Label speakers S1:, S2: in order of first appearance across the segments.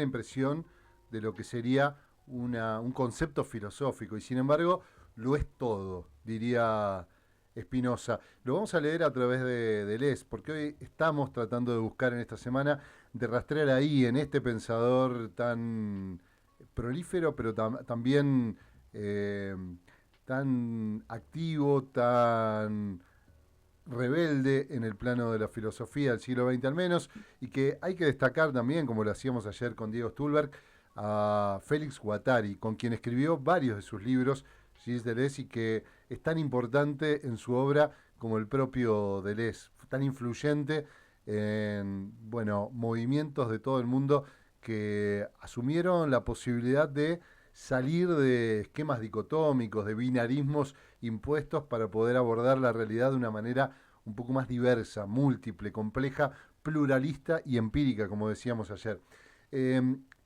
S1: impresión de lo que sería un concepto filosófico, y sin embargo lo es todo, diría Spinoza. Lo vamos a leer a través de Deleuze, porque hoy estamos tratando de buscar en esta semana, de rastrear ahí, en este pensador tan prolífero, pero también eh, tan activo, tan rebelde en el plano de la filosofía del siglo XX al menos, y que hay que destacar también, como lo hacíamos ayer con Diego Stulberg, a Félix Guattari, con quien escribió varios de sus libros, Gilles Deleuze, y que es tan importante en su obra como el propio Deleuze, tan influyente en, bueno, movimientos de todo el mundo que asumieron la posibilidad de salir de esquemas dicotómicos, de binarismos impuestos para poder abordar la realidad de una manera un poco más diversa, múltiple, compleja, pluralista y empírica, como decíamos ayer.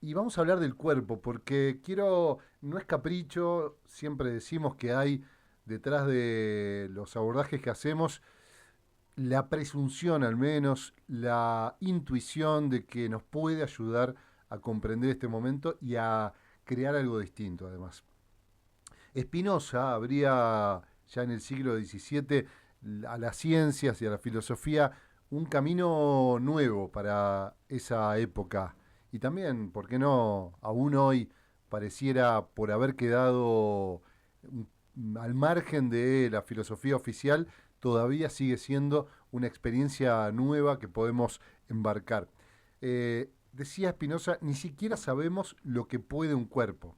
S1: Y vamos a hablar del cuerpo, porque no es capricho, siempre decimos que hay detrás de los abordajes que hacemos la presunción al menos, la intuición de que nos puede ayudar a comprender este momento y a crear algo distinto además. Spinoza abría ya en el siglo XVII a las ciencias y a la filosofía un camino nuevo para esa época. Y también, ¿por qué no? Aún hoy pareciera, por haber quedado al margen de la filosofía oficial, todavía sigue siendo una experiencia nueva que podemos embarcar. Decía Spinoza, ni siquiera sabemos lo que puede un cuerpo.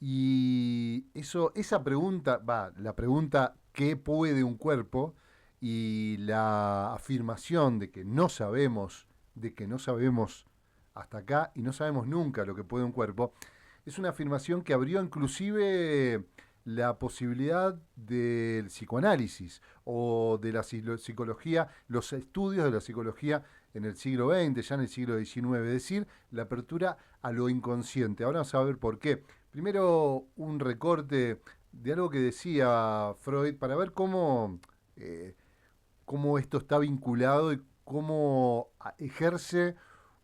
S1: Y esa pregunta, la pregunta ¿qué puede un cuerpo? Y la afirmación de que no sabemos hasta acá y no sabemos nunca lo que puede un cuerpo, es una afirmación que abrió inclusive la posibilidad del psicoanálisis o de la psicología, los estudios de la psicología en el siglo XX, ya en el siglo XIX, es decir, la apertura a lo inconsciente. Ahora vamos a ver por qué. Primero, un recorte de algo que decía Freud para ver eh, cómo esto está vinculado y cómo ejerce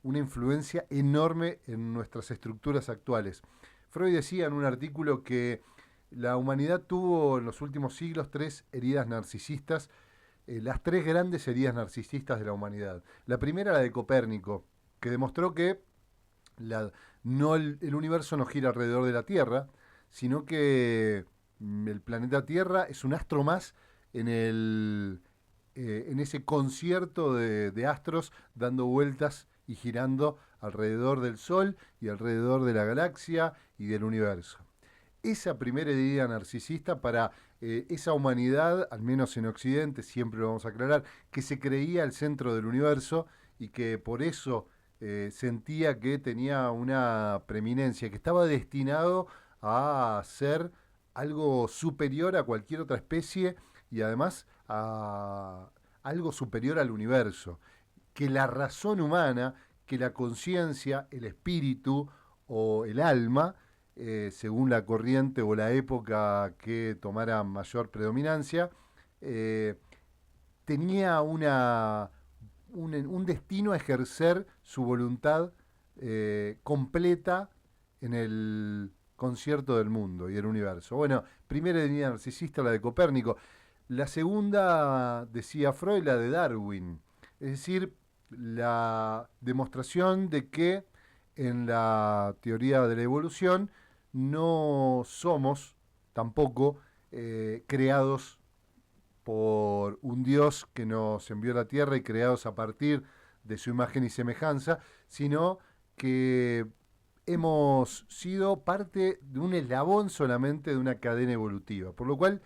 S1: una influencia enorme en nuestras estructuras actuales. Freud decía en un artículo que la humanidad tuvo en los últimos siglos tres heridas narcisistas, las tres grandes heridas narcisistas de la humanidad. La primera, la de Copérnico, que demostró que no el universo no gira alrededor de la Tierra, sino que el planeta Tierra es un astro más en en ese concierto de astros dando vueltas y girando alrededor del Sol y alrededor de la galaxia y del universo. Esa primera idea narcisista para esa humanidad, al menos en Occidente, siempre lo vamos a aclarar, que se creía el centro del universo y que por eso sentía que tenía una preeminencia, que estaba destinado a ser algo superior a cualquier otra especie y además a algo superior al universo, que la razón humana, que la conciencia, el espíritu o el alma, según la corriente o la época que tomara mayor predominancia, eh, tenía un destino a ejercer su voluntad completa en el concierto del mundo y del universo. Bueno, primera línea narcisista, la de Copérnico. La segunda, decía Freud, la de Darwin. Es decir, la demostración de que en la teoría de la evolución no somos tampoco creados por un Dios que nos envió a la tierra y creados a partir de su imagen y semejanza, sino que hemos sido parte de un eslabón solamente de una cadena evolutiva. Por lo cual,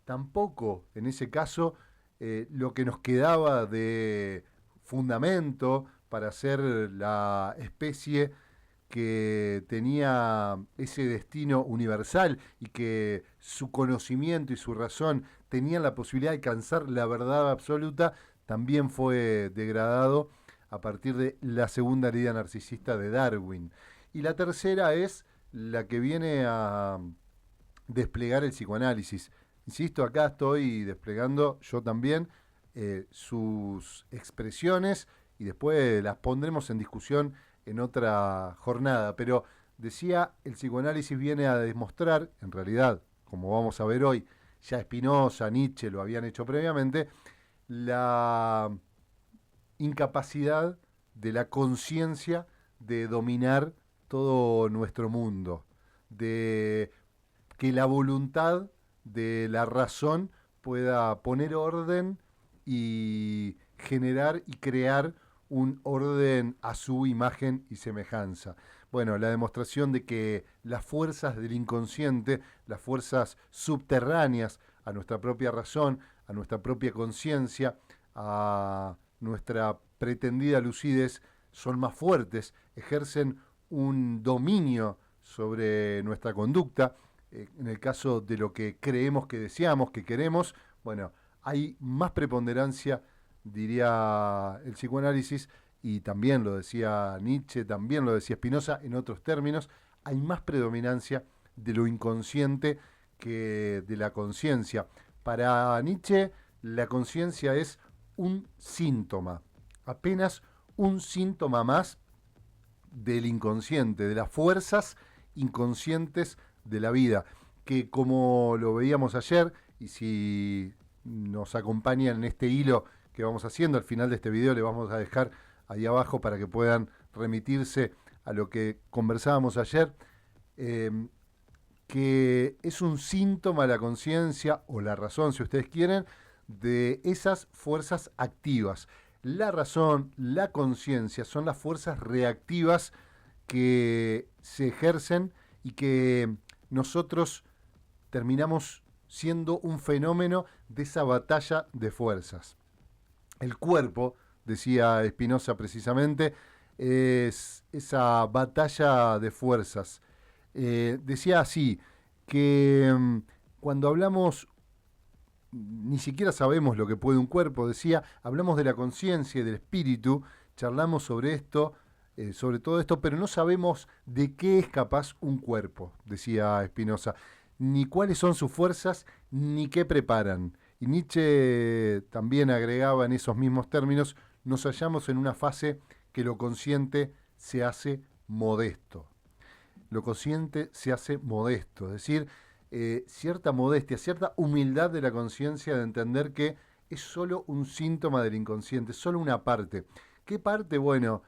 S1: tampoco en ese caso lo que nos quedaba de fundamento para ser la especie que tenía ese destino universal y que su conocimiento y su razón tenían la posibilidad de alcanzar la verdad absoluta, también fue degradado a partir de la segunda herida narcisista de Darwin. Y la tercera es la que viene a desplegar el psicoanálisis. Insisto, acá estoy desplegando yo también sus expresiones y después las pondremos en discusión en otra jornada, pero decía, el psicoanálisis viene a demostrar, en realidad, como vamos a ver hoy, ya Spinoza, Nietzsche lo habían hecho previamente, la incapacidad de la conciencia de dominar todo nuestro mundo, de que la voluntad de la razón pueda poner orden y generar y crear un orden a su imagen y semejanza. Bueno, la demostración de que las fuerzas del inconsciente, las fuerzas subterráneas a nuestra propia razón, a nuestra propia conciencia, a nuestra pretendida lucidez, son más fuertes, ejercen un dominio sobre nuestra conducta. En el caso de lo que creemos que deseamos, que queremos, bueno, hay más preponderancia, diría el psicoanálisis, y también lo decía Nietzsche, también lo decía Spinoza, en otros términos, hay más predominancia de lo inconsciente que de la conciencia. Para Nietzsche, la conciencia es un síntoma, apenas un síntoma más del inconsciente, de las fuerzas inconscientes de la vida, que como lo veíamos ayer, y si nos acompañan en este hilo que vamos haciendo, al final de este video le vamos a dejar ahí abajo para que puedan remitirse a lo que conversábamos ayer, eh, que es un síntoma la conciencia o la razón, si ustedes quieren, de esas fuerzas activas. La razón, la conciencia son las fuerzas reactivas que se ejercen y que nosotros terminamos siendo un fenómeno de esa batalla de fuerzas. El cuerpo, decía Spinoza precisamente, es esa batalla de fuerzas. Decía así, que cuando hablamos, ni siquiera sabemos lo que puede un cuerpo, decía, hablamos de la conciencia y del espíritu, charlamos sobre esto, sobre todo esto, pero no sabemos de qué es capaz un cuerpo, decía Spinoza, ni cuáles son sus fuerzas, ni qué preparan. Y Nietzsche también agregaba en esos mismos términos, nos hallamos en una fase que lo consciente se hace modesto. Lo consciente se hace modesto, es decir, cierta modestia, cierta humildad de la conciencia de entender que es solo un síntoma del inconsciente, solo una parte. ¿Qué parte? Bueno,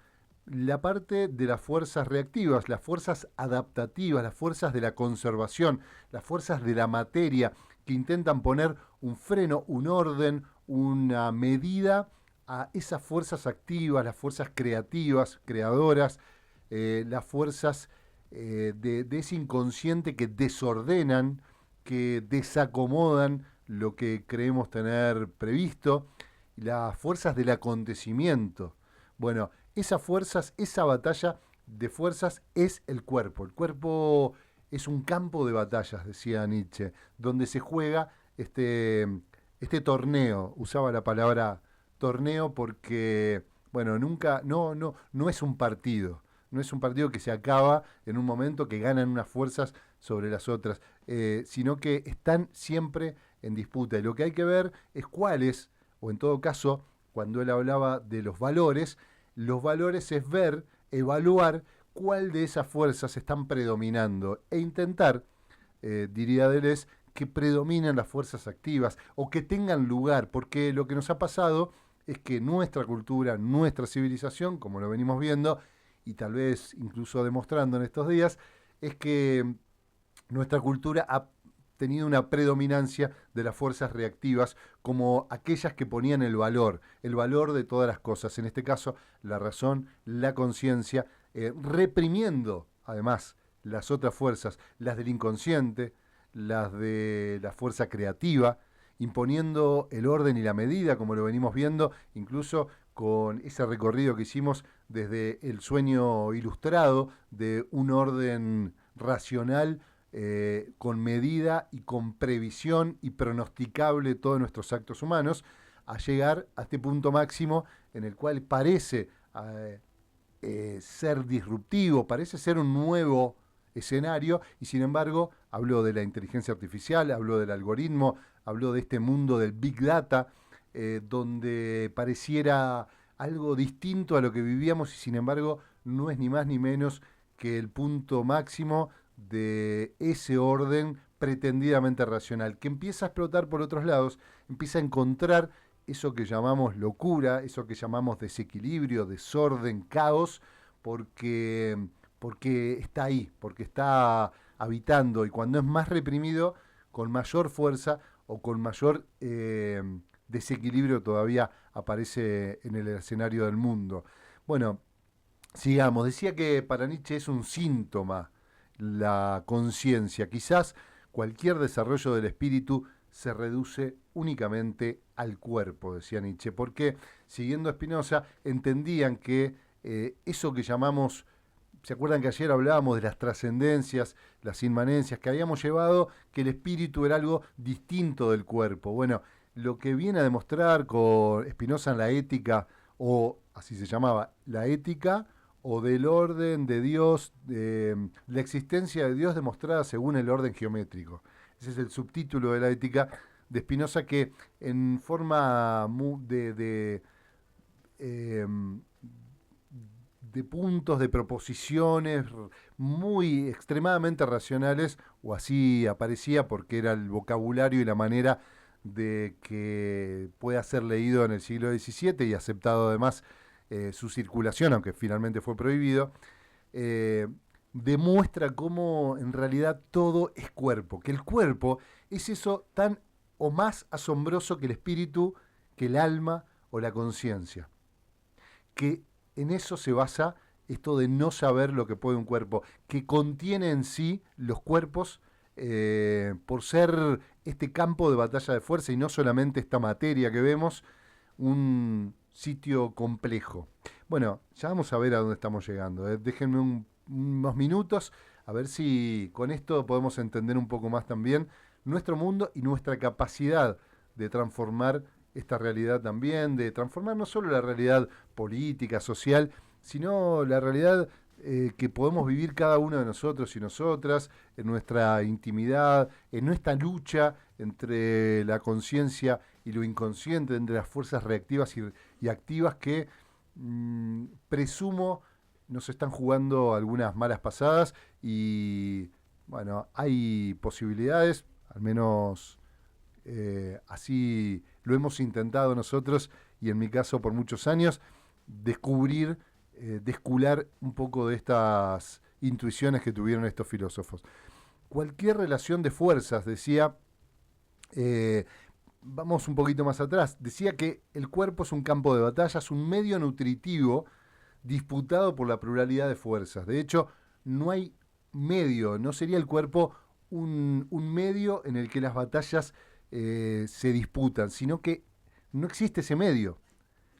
S1: la parte de las fuerzas reactivas, las fuerzas adaptativas, las fuerzas de la conservación, las fuerzas de la materia, que intentan poner un freno, un orden, una medida a esas fuerzas activas, las fuerzas creativas, creadoras, las fuerzas de ese inconsciente que desordenan, que desacomodan lo que creemos tener previsto, las fuerzas del acontecimiento. Bueno, esas fuerzas, esa batalla de fuerzas es el cuerpo. El cuerpo es un campo de batallas, decía Nietzsche, donde se juega este torneo. Usaba la palabra torneo porque, bueno, nunca, no es un partido. No es un partido que se acaba en un momento, que ganan unas fuerzas sobre las otras, sino que están siempre en disputa. Y lo que hay que ver es cuáles, o en todo caso, cuando él hablaba de los valores es ver, evaluar cuál de esas fuerzas están predominando e intentar, diría Deleuze, que predominen las fuerzas activas o que tengan lugar, porque lo que nos ha pasado es que nuestra cultura, nuestra civilización, como lo venimos viendo, y tal vez incluso demostrando en estos días, es que nuestra cultura ha tenido una predominancia de las fuerzas reactivas como aquellas que ponían el valor de todas las cosas, en este caso la razón, la conciencia, reprimiendo además las otras fuerzas, las del inconsciente, las de la fuerza creativa, imponiendo el orden y la medida, como lo venimos viendo, incluso con ese recorrido que hicimos desde el sueño ilustrado de un orden racional, con medida y con previsión y pronosticable todos nuestros actos humanos, a llegar a este punto máximo en el cual parece ser disruptivo, parece ser un nuevo escenario, y sin embargo habló de la inteligencia artificial, habló del algoritmo, habló de este mundo del Big Data, donde pareciera algo distinto a lo que vivíamos y sin embargo no es ni más ni menos que el punto máximo de ese orden pretendidamente racional, que empieza a explotar por otros lados, empieza a encontrar eso que llamamos locura, eso que llamamos desequilibrio, desorden, caos, porque, porque está ahí, porque está habitando, y cuando es más reprimido, con mayor fuerza o con mayor desequilibrio todavía aparece en el escenario del mundo. Bueno, sigamos. Decía que para Nietzsche es un síntoma la conciencia. Quizás cualquier desarrollo del espíritu se reduce únicamente al cuerpo, decía Nietzsche, porque, siguiendo a Spinoza, entendían que eso que llamamos, ¿se acuerdan que ayer hablábamos de las trascendencias, las inmanencias, que habíamos llevado que el espíritu era algo distinto del cuerpo? Bueno, lo que viene a demostrar con Spinoza en la ética, o así se llamaba, la ética, o del orden de Dios, la existencia de Dios demostrada según el orden geométrico. Ese es el subtítulo de la ética de Spinoza, que en forma eh, de puntos, de proposiciones muy extremadamente racionales, o así aparecía porque era el vocabulario y la manera de que pueda ser leído en el siglo XVII y aceptado además su circulación, aunque finalmente fue prohibido, eh, demuestra cómo en realidad todo es cuerpo, que el cuerpo es eso tan o más asombroso que el espíritu, que el alma o la conciencia, que en eso se basa esto de no saber lo que puede un cuerpo, que contiene en sí los cuerpos por ser este campo de batalla de fuerza y no solamente esta materia que vemos, un sitio complejo. Bueno, ya vamos a ver a dónde estamos llegando. Déjenme unos minutos a ver si con esto podemos entender un poco más también nuestro mundo y nuestra capacidad de transformar esta realidad también, de transformar no solo la realidad política, social, sino la realidad que podemos vivir cada uno de nosotros y nosotras, en nuestra intimidad, en nuestra lucha entre la conciencia y lo inconsciente, entre las fuerzas reactivas y activas que presumo nos están jugando algunas malas pasadas y bueno, hay posibilidades, al menos así lo hemos intentado nosotros y en mi caso por muchos años, descubrir, descular un poco de estas intuiciones que tuvieron estos filósofos. Cualquier relación de fuerzas, decía, eh, vamos un poquito más atrás, decía que el cuerpo es un campo de batalla, es un medio nutritivo disputado por la pluralidad de fuerzas. De hecho, no hay medio, no sería el cuerpo un medio en el que las batallas se disputan, sino que no existe ese medio.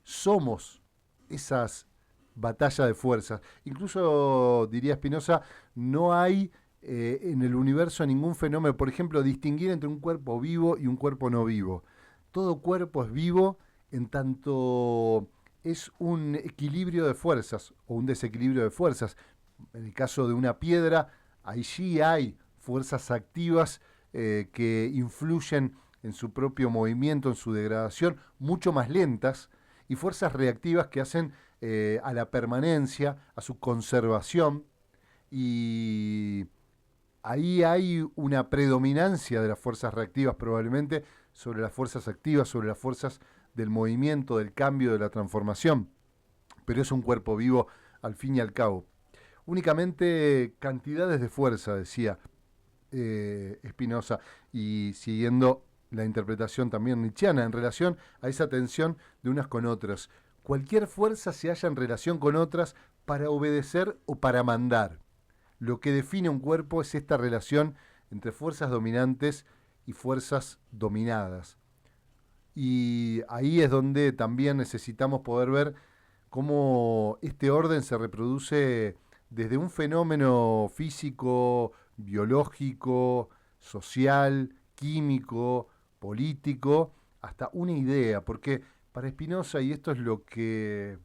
S1: Somos esas batallas de fuerzas. Incluso, diría Spinoza, no hay en el universo ningún fenómeno, por ejemplo, distinguir entre un cuerpo vivo y un cuerpo no vivo. Todo cuerpo es vivo en tanto es un equilibrio de fuerzas o un desequilibrio de fuerzas. En el caso de una piedra, allí hay fuerzas activas que influyen en su propio movimiento, en su degradación, mucho más lentas, y fuerzas reactivas que hacen a la permanencia, a su conservación, y ahí hay una predominancia de las fuerzas reactivas probablemente sobre las fuerzas activas, sobre las fuerzas del movimiento, del cambio, de la transformación, pero es un cuerpo vivo al fin y al cabo. Únicamente cantidades de fuerza, decía Spinoza, y siguiendo la interpretación también nietzscheana en relación a esa tensión de unas con otras. Cualquier fuerza se halla en relación con otras para obedecer o para mandar. Lo que define un cuerpo es esta relación entre fuerzas dominantes y fuerzas dominadas. Y ahí es donde también necesitamos poder ver cómo este orden se reproduce desde un fenómeno físico, biológico, social, químico, político, hasta una idea, porque para Spinoza, y esto es lo que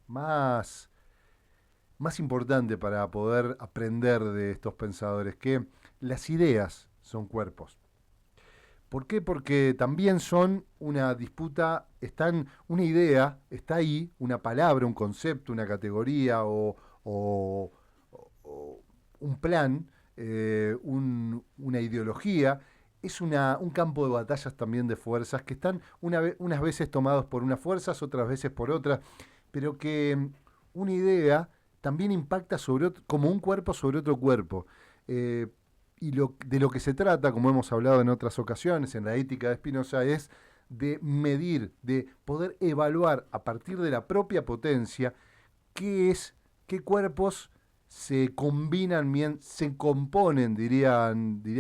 S1: más, más importante para poder aprender de estos pensadores, que las ideas son cuerpos. ¿Por qué? Porque también son una disputa, están una idea, está ahí, una palabra, un concepto, una categoría o, o un plan, una ideología, es un campo de batallas también de fuerzas que están unas veces tomados por unas fuerzas, otras veces por otras, pero que una idea también impacta como un cuerpo sobre otro cuerpo. Eh, y de lo que se trata, como hemos hablado en otras ocasiones, en la ética de Spinoza, es de medir, de poder evaluar a partir de la propia potencia qué cuerpos se combinan bien, se componen, diría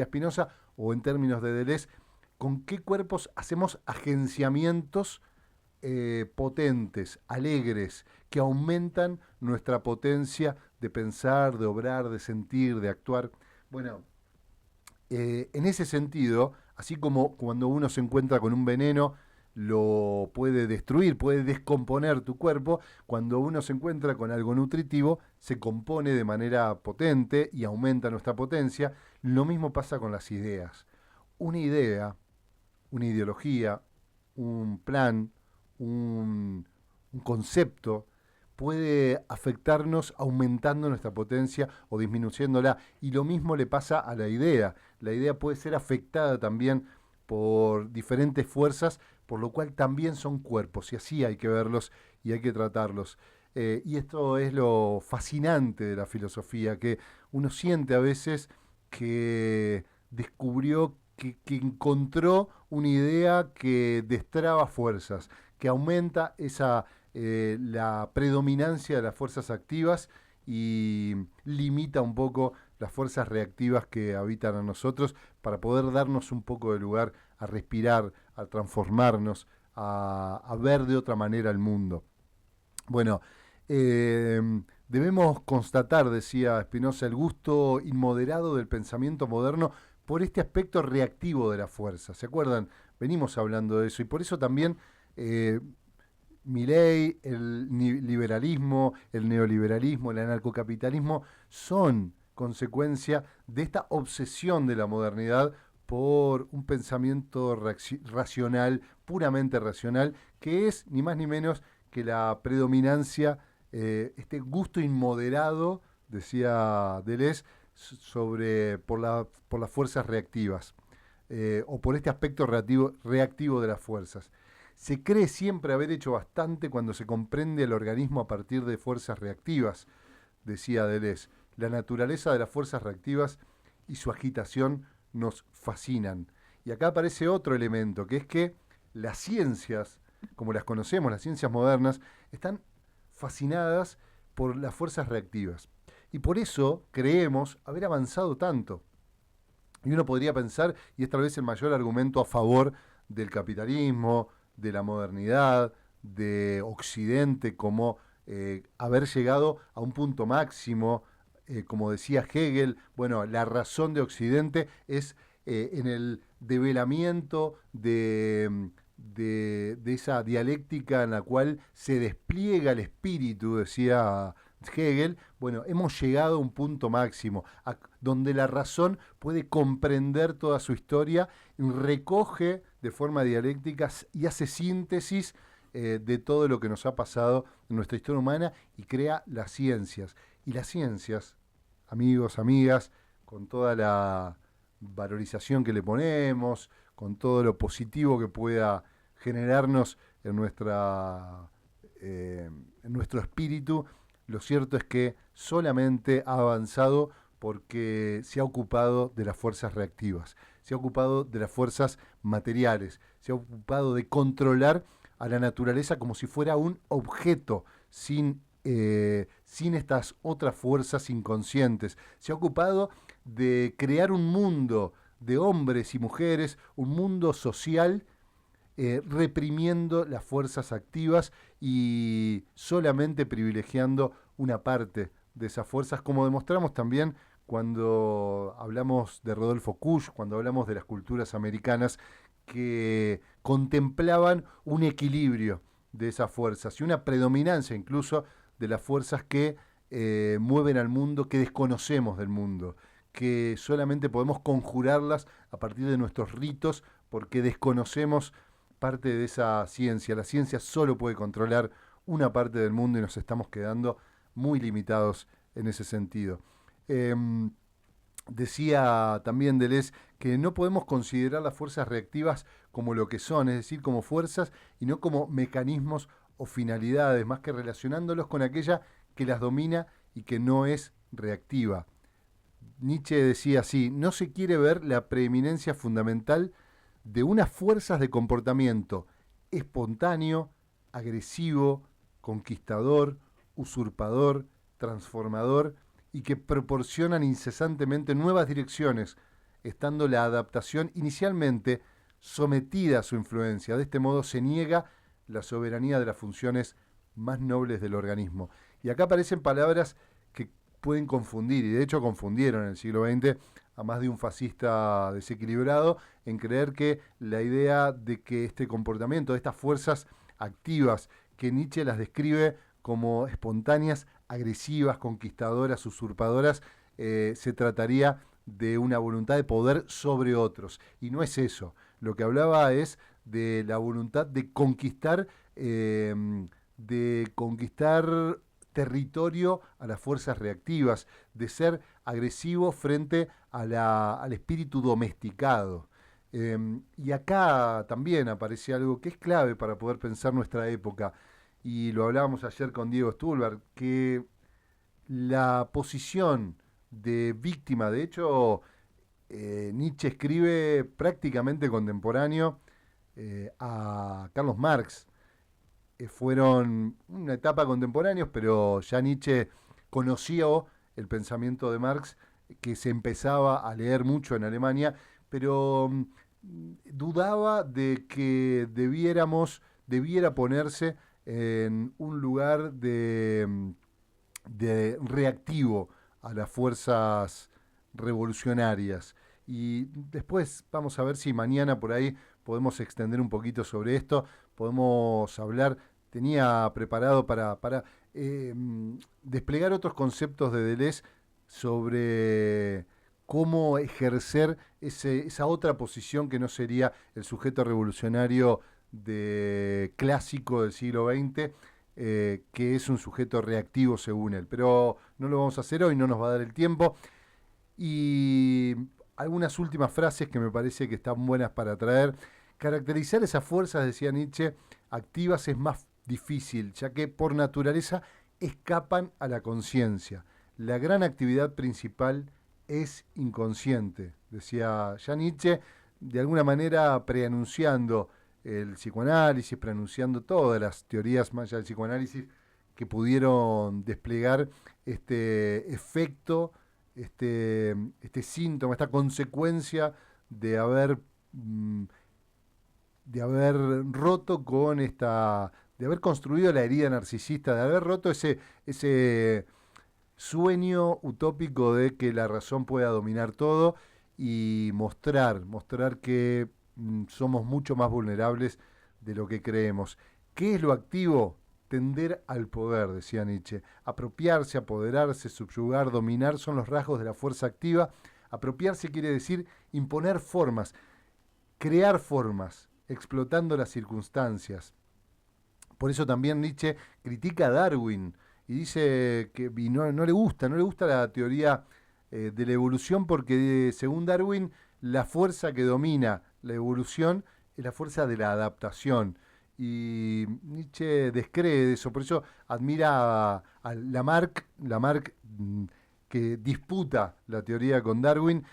S1: Spinoza, o en términos de Deleuze, con qué cuerpos hacemos agenciamientos potentes, alegres, que aumentan nuestra potencia de pensar, de obrar, de sentir, de actuar. Bueno, en ese sentido, así como cuando uno se encuentra con un veneno, lo puede destruir, puede descomponer tu cuerpo, cuando uno se encuentra con algo nutritivo, se compone de manera potente y aumenta nuestra potencia. Lo mismo pasa con las ideas. Una idea, una ideología, un plan, un, un concepto, puede afectarnos aumentando nuestra potencia o disminuyéndola. Y lo mismo le pasa a la idea. La idea puede ser afectada también por diferentes fuerzas, por lo cual también son cuerpos, y así hay que verlos y hay que tratarlos. Y esto es lo fascinante de la filosofía, que uno siente a veces que descubrió, que encontró una idea que destraba fuerzas, que aumenta la predominancia de las fuerzas activas y limita un poco las fuerzas reactivas que habitan a nosotros para poder darnos un poco de lugar a respirar, a transformarnos, a ver de otra manera el mundo. Bueno, eh, debemos constatar, decía Spinoza, el gusto inmoderado del pensamiento moderno por este aspecto reactivo de la fuerza. ¿Se acuerdan? Venimos hablando de eso y por eso también Milei, el liberalismo, el neoliberalismo, el anarcocapitalismo son consecuencia de esta obsesión de la modernidad por un pensamiento racional, puramente racional, que es ni más ni menos que la predominancia, este gusto inmoderado, decía Deleuze, por las fuerzas reactivas, o por este aspecto reactivo de las fuerzas. Se cree siempre haber hecho bastante cuando se comprende el organismo a partir de fuerzas reactivas, decía Deleuze. La naturaleza de las fuerzas reactivas y su agitación nos fascinan. Y acá aparece otro elemento, que es que las ciencias, como las conocemos, las ciencias modernas, están fascinadas por las fuerzas reactivas. Y por eso creemos haber avanzado tanto. Y uno podría pensar, y es tal vez el mayor argumento a favor del capitalismo, de la modernidad, de Occidente, como haber llegado a un punto máximo, como decía Hegel, bueno, la razón de Occidente es en el develamiento de esa dialéctica en la cual se despliega el espíritu, decía Hegel. Bueno, hemos llegado a un punto máximo, donde la razón puede comprender toda su historia, recoge de forma dialéctica y hace síntesis de todo lo que nos ha pasado en nuestra historia humana y crea las ciencias. Y las ciencias, amigos, amigas, con toda la valorización que le ponemos, con todo lo positivo que pueda generarnos en nuestro espíritu, lo cierto es que solamente ha avanzado porque se ha ocupado de las fuerzas reactivas, se ha ocupado de las fuerzas materiales, se ha ocupado de controlar a la naturaleza como si fuera un objeto sin estas otras fuerzas inconscientes. Se ha ocupado de crear un mundo de hombres y mujeres, un mundo social, reprimiendo las fuerzas activas y solamente privilegiando una parte de esas fuerzas, como demostramos también cuando hablamos de Rodolfo Kusch, cuando hablamos de las culturas americanas que contemplaban un equilibrio de esas fuerzas y una predominancia incluso de las fuerzas que mueven al mundo, que desconocemos del mundo, que solamente podemos conjurarlas a partir de nuestros ritos porque desconocemos parte de esa ciencia. La ciencia solo puede controlar una parte del mundo y nos estamos quedando muy limitados en ese sentido. Em, Decía también Deleuze que no podemos considerar las fuerzas reactivas como lo que son, es decir, como fuerzas y no como mecanismos o finalidades, más que relacionándolos con aquella que las domina y que no es reactiva. Nietzsche decía así, no se quiere ver la preeminencia fundamental de unas fuerzas de comportamiento espontáneo, agresivo, conquistador, usurpador, transformador y que proporcionan incesantemente nuevas direcciones, estando la adaptación inicialmente sometida a su influencia. De este modo se niega la soberanía de las funciones más nobles del organismo. Y acá aparecen palabras que pueden confundir, y de hecho confundieron en el siglo XX a más de un fascista desequilibrado en creer que la idea de que este comportamiento, de estas fuerzas activas, que Nietzsche las describe como espontáneas, agresivas, conquistadoras, usurpadoras, se trataría de una voluntad de poder sobre otros. Y no es eso. Lo que hablaba es de la voluntad de conquistar territorio a las fuerzas reactivas, de ser agresivo frente al espíritu domesticado. Y acá también aparece algo que es clave para poder pensar nuestra época, y lo hablábamos ayer con Diego Stulberg, que la posición de víctima, de hecho, Nietzsche escribe prácticamente contemporáneo a Carlos Marx. Fueron una etapa contemporáneos, pero ya Nietzsche conoció el pensamiento de Marx, que se empezaba a leer mucho en Alemania, pero dudaba de que debiera ponerse en un lugar de reactivo a las fuerzas revolucionarias. Y después vamos a ver si mañana por ahí podemos extender un poquito sobre esto, podemos hablar, tenía preparado para desplegar otros conceptos de Deleuze sobre cómo ejercer esa otra posición que no sería el sujeto revolucionario clásico del siglo XX, que es un sujeto reactivo según él. Pero no lo vamos a hacer hoy, no nos va a dar el tiempo. Y algunas últimas frases que me parece que están buenas para traer. Caracterizar esas fuerzas, decía Nietzsche, activas es más difícil, ya que por naturaleza escapan a la conciencia. La gran actividad principal es inconsciente, decía ya Nietzsche, de alguna manera preanunciando el psicoanálisis, preanunciando todas las teorías más allá del psicoanálisis que pudieron desplegar este efecto, este síntoma, esta consecuencia de haber, mm, de haber roto con de haber construido la herida narcisista, de haber roto ese sueño utópico de que la razón pueda dominar todo y mostrar que somos mucho más vulnerables de lo que creemos. ¿Qué es lo activo? Tender al poder, decía Nietzsche. Apropiarse, apoderarse, subyugar, dominar son los rasgos de la fuerza activa. Apropiarse quiere decir imponer formas, crear formas, explotando las circunstancias. Por eso también Nietzsche critica a Darwin y dice que no le gusta la teoría de la evolución porque según Darwin la fuerza que domina la evolución es la fuerza de la adaptación. Y Nietzsche descree de eso, por eso admira a Lamarck, que disputa la teoría con Darwin,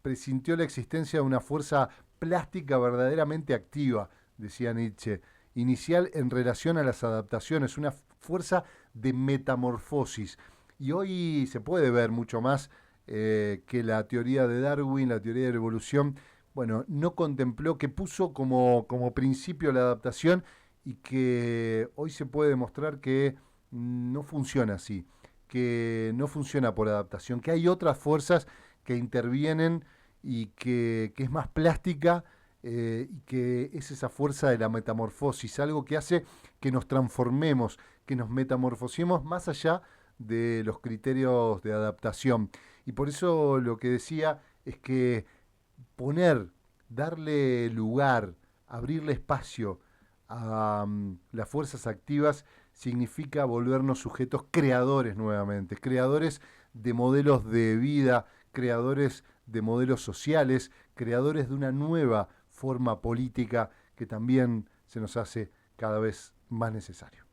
S1: presintió la existencia de una fuerza plástica verdaderamente activa, decía Nietzsche, inicial en relación a las adaptaciones, una fuerza de metamorfosis. Y hoy se puede ver mucho más que la teoría de Darwin, la teoría de la evolución, bueno, no contempló, que puso como principio la adaptación y que hoy se puede demostrar que no funciona así, que no funciona por adaptación, que hay otras fuerzas que intervienen y que es más plástica, y que es esa fuerza de la metamorfosis, algo que hace que nos transformemos, que nos metamorfosemos más allá de los criterios de adaptación. Y por eso lo que decía es que poner, darle lugar, abrirle espacio a las fuerzas activas significa volvernos sujetos creadores nuevamente, creadores de modelos de vida, creadores de modelos sociales, creadores de una nueva forma política que también se nos hace cada vez más necesario.